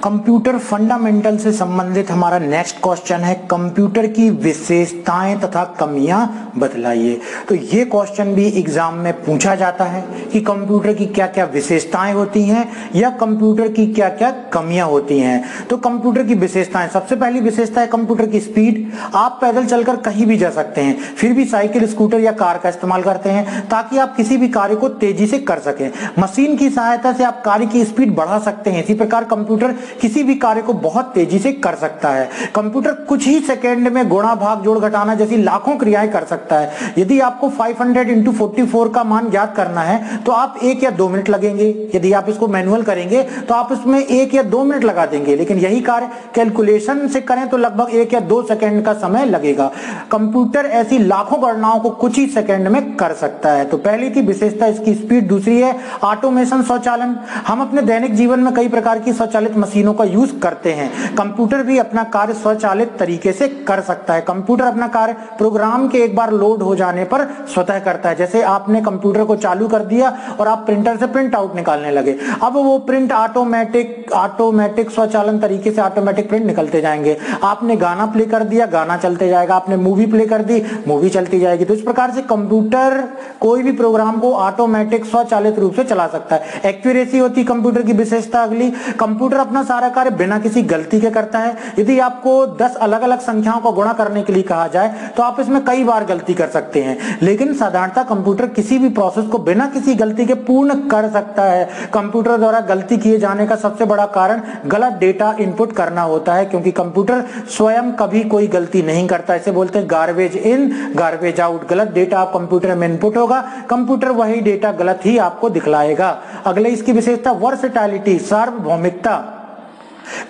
Computer fundamental से संबंधित हमारा नेक्स्ट क्वेश्चन है, कंप्यूटर की विशेषताएं तथा कमियां बतलाइए। तो ये क्वेश्चन भी एग्जाम में पूछा जाता है कि कंप्यूटर की क्या क्या विशेषताएं होती हैं या कंप्यूटर की क्या क्या कमियां होती हैं। तो कंप्यूटर की विशेषताएं, सबसे पहली विशेषता है कंप्यूटर की स्पीड। आप पैदल चलकर कहीं भी जा सकते हैं, फिर भी साइकिल, स्कूटर या कार का इस्तेमाल करते हैं ताकि आप किसी भी कार्य को तेजी से कर सकें। मशीन की सहायता से आप कार्य की स्पीड बढ़ा सकते हैं, इसी प्रकार कंप्यूटर किसी भी कार्य को बहुत तेजी से कर सकता है। कंप्यूटर कुछ ही सेकंड में गुणा, भाग, जोड़, घटाना जैसी लाखों क्रियाएं कर सकता है। यदि आपको 500 इंटू 44 का मान ज्ञात करना है तो आप 1 या 2 मिनट लगेंगे। यदि आप इसको मैनुअल करेंगे तो आप इसमें 1 या 2 मिनट लगा देंगे, लेकिन यही कार्य कैलकुलेशन से करें तो लगभग 1 या 2 सेकंड का समय लगेगा। कंप्यूटर ऐसी लाखों गणनाओं को कुछ ही सेकंड में कर सकता है। तो पहली थी विशेषता इसकी स्पीड। दूसरी है ऑटोमेशन, स्वचालन। हम अपने दैनिक जीवन में कई प्रकार की स्वचालित मशीनों का यूज करते हैं। कंप्यूटर भी अपना कार्य स्वचालित तरीके से कर सकता है। कंप्यूटर अपना कार्य प्रोग्राम के एक बार लोड हो जाने पर स्वतः करता है। जैसे आपने कंप्यूटर को चालू कर दिया और आप प्रिंटर से प्रिंट आउट निकालने लगे, अब वो प्रिंट ऑटोमेटिक स्वचालन तरीके से ऑटोमेटिक प्रिंट निकलते जाएंगे। आपने गाना प्ले कर दिया, गाना चलते जाएगा। आपने मूवी प्ले कर दी, मूवी चलती जाएगी। तो इस प्रकार से कंप्यूटर कोई भी प्रोग्राम को ऑटोमेटिक स्वचालित रूप से चला सकता है। एक्यूरेसी होती कंप्यूटर की विशेषता अगली। कंप्यूटर अपना सारा कार्य बिना किसी गलती के करता है। यदि आपको 10 अलग अलग संख्याओं को गुणा करने के लिए कहा जाए तो आप इसमें कई बार गलती कर सकते हैं, लेकिन साधारणतः कंप्यूटर किसी भी प्रोसेस को बिना किसी गलती के पूर्ण कर सकता है। कंप्यूटर द्वारा गलती किए जाने का सबसे बड़ा कारण गलत डेटा इनपुट करना होता है, क्योंकि कंप्यूटर स्वयं कभी कोई गलती नहीं करता। इसे बोलते हैं गार्बेज इन गार्बेज आउट। गलत डेटा आप कंप्यूटर में इनपुट होगा, कंप्यूटर वही डेटा गलत ही आपको दिखलाएगा। अगले इसकी विशेषता वर्सेटाइलिटी, सार्वभौमिकता।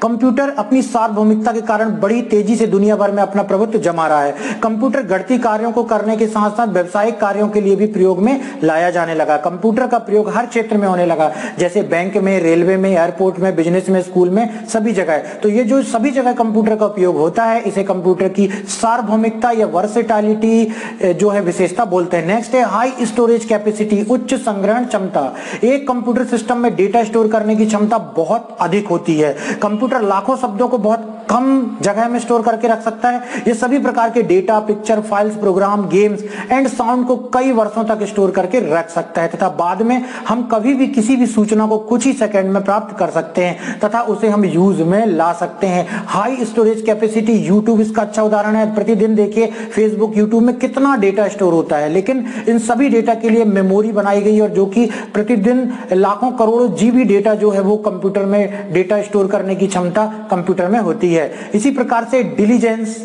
कंप्यूटर अपनी सार्वभौमिकता के कारण बड़ी तेजी से दुनिया भर में अपना प्रभुत्व जमा रहा है। कंप्यूटर गणितीय कार्यों को करने के साथ साथ व्यावसायिक कार्यों के लिए भी प्रयोग में लाया जाने लगा। कंप्यूटर का प्रयोग हर क्षेत्र में होने लगा, जैसे बैंक में, रेलवे में, एयरपोर्ट में, बिजनेस में, स्कूल में, सभी जगह। तो ये जो सभी जगह कंप्यूटर का उपयोग होता है, इसे कंप्यूटर की सार्वभौमिकता या वर्सेटाइलिटी जो है विशेषता बोलते हैं। नेक्स्ट है हाई स्टोरेज कैपेसिटी, उच्च संग्रहण क्षमता। एक कंप्यूटर सिस्टम में डेटा स्टोर करने की क्षमता बहुत अधिक होती है। कंप्यूटर लाखों शब्दों को बहुत कम जगह में स्टोर करके रख सकता है। ये सभी प्रकार के data, picture, files, program, games and sound को कई वर्षों तक स्टोर करके रख सकता है तथा बाद में हम कभी भी किसी भी सूचना को कुछ ही सेकंड में प्राप्त कर सकते हैं तथा उसे हम यूज में ला सकते हैं। हाई स्टोरेज कैपेसिटी, यूट्यूब इसका अच्छा उदाहरण है। प्रतिदिन देखिए फेसबुक, यूट्यूब में कितना डेटा स्टोर होता है, लेकिन इन सभी डेटा के लिए मेमोरी बनाई गई और जो कि प्रतिदिन लाखों करोड़ों जीबी डेटा जो है वो कंप्यूटर में डेटा स्टोर करने की क्षमता कंप्यूटर में होती है। इसी प्रकार से डिलीजेंस,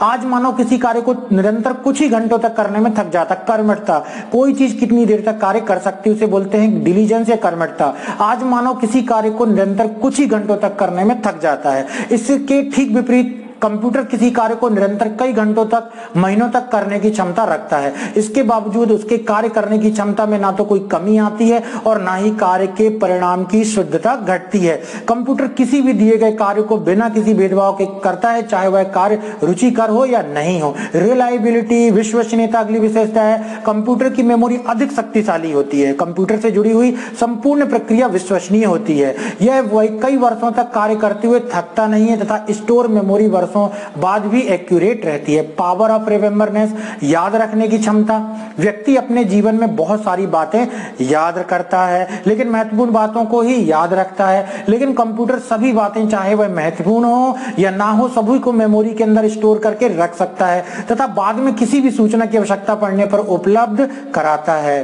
आज मानो किसी कार्य को निरंतर कुछ ही घंटों तक करने में थक जाता। कर्मठता, कोई चीज कितनी देर तक कार्य कर सकती है उसे बोलते हैं डिलीजेंस या कर्मठता। आज मानो किसी कार्य को निरंतर कुछ ही घंटों तक करने में थक जाता है। इसके ठीक विपरीत कंप्यूटर किसी कार्य को निरंतर कई घंटों तक, महीनों तक करने की क्षमता रखता है। इसके बावजूद उसके कार्य करने की क्षमता में ना तो कोई कमी आती है और ना ही कार्य के परिणाम की शुद्धता घटती है। कंप्यूटर किसी भी दिए गए कार्य को बिना किसी भेदभाव के करता है, चाहे वह कार्य रुचिकर हो या नहीं हो। रिलायबिलिटी, विश्वसनीयता अगली विशेषता है। कंप्यूटर की मेमोरी अधिक शक्तिशाली होती है। कंप्यूटर से जुड़ी हुई संपूर्ण प्रक्रिया विश्वसनीय होती है। यह कई वर्षों तक कार्य करते हुए थकता नहीं है तथा स्टोर मेमोरी वर्षों बाद भी एक्यूरेट रहती है। पावर ऑफ रिमेम्बरनेस, याद रखने की क्षमता। व्यक्ति अपने जीवन में बहुत सारी बातें याद करता है, लेकिन महत्वपूर्ण बातों को ही याद रखता है। लेकिन कंप्यूटर सभी बातें, चाहे वह महत्वपूर्ण हो या ना हो, सभी को मेमोरी के अंदर स्टोर करके रख सकता है तथा बाद में किसी भी सूचना की आवश्यकता पड़ने पर उपलब्ध कराता है।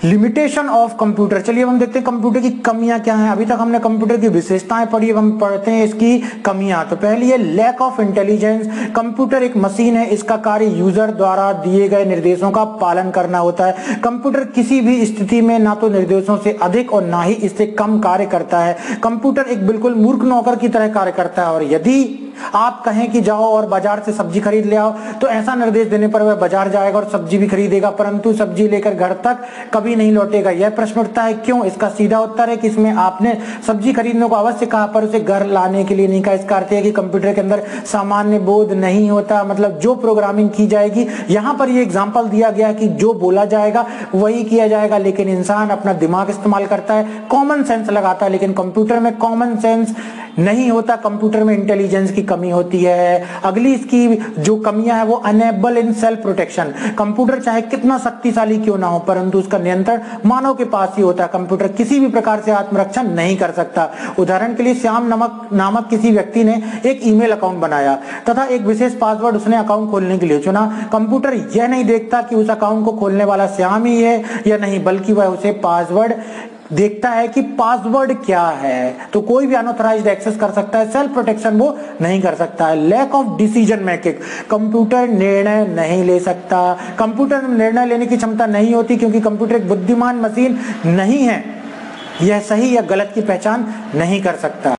लिमिटेशन ऑफ कंप्यूटर, चलिए हम देखते हैं कंप्यूटर की कमियां क्या हैं। अभी तक हमने कंप्यूटर की विशेषताएं पढ़ी, अब हम पढ़ते हैं इसकी कमियां। तो पहली है लैक ऑफ इंटेलिजेंस। कंप्यूटर एक मशीन है, इसका कार्य यूजर द्वारा दिए गए निर्देशों का पालन करना होता है। कंप्यूटर किसी भी स्थिति में ना तो निर्देशों से अधिक और ना ही इससे कम कार्य करता है। कंप्यूटर एक बिल्कुल मूर्ख नौकर की तरह कार्य करता है और यदि आप कहें कि जाओ और बाजार से सब्जी खरीद ले आओ तो ऐसा निर्देश देने पर वह बाजार जाएगा और सब्जी भी खरीदेगा, परंतु सब्जी लेकर घर तक कभी नहीं लौटेगा। यह प्रश्न उठता है क्यों? इसका सीधा उत्तर है कि इसमें आपने सब्जी खरीदने को अवश्य कहा पर उसे घर लाने के लिए नहीं कहा। इसका अर्थ है कि कंप्यूटर के अंदर सामान्य बोध नहीं होता, मतलब जो प्रोग्रामिंग की जाएगी, यहाँ पर ये एग्जाम्पल दिया गया कि जो बोला जाएगा वही किया जाएगा, लेकिन इंसान अपना दिमाग इस्तेमाल करता है, कॉमन सेंस लगाता है, लेकिन कंप्यूटर में कॉमन सेंस नहीं होता, कंप्यूटर में इंटेलिजेंस की कमी होती है। अगली इसकी जो कमियां है वो unable in self protection, computer चाहे कितना शक्तिशाली क्यों ना हो परंतु उसका नियंत्रण मानव के पास ही होता है, कंप्यूटर किसी भी प्रकार से आत्मरक्षा नहीं कर सकता। उदाहरण के लिए श्याम नामक किसी व्यक्ति ने एक ईमेल अकाउंट बनाया तथा एक विशेष पासवर्ड उसने अकाउंट खोलने के लिए चुना। कंप्यूटर यह नहीं देखता कि उस अकाउंट को खोलने वाला श्याम ही है या नहीं, बल्कि वह उसे पासवर्ड देखता है कि पासवर्ड क्या है। तो कोई भी अनऑथराइज्ड एक्सेस कर सकता है, सेल्फ प्रोटेक्शन वो नहीं कर सकता है। Lack of decision making, computer निर्णय नहीं ले सकता, कंप्यूटर में निर्णय लेने की क्षमता नहीं होती क्योंकि कंप्यूटर एक बुद्धिमान मशीन नहीं है, यह सही या गलत की पहचान नहीं कर सकता।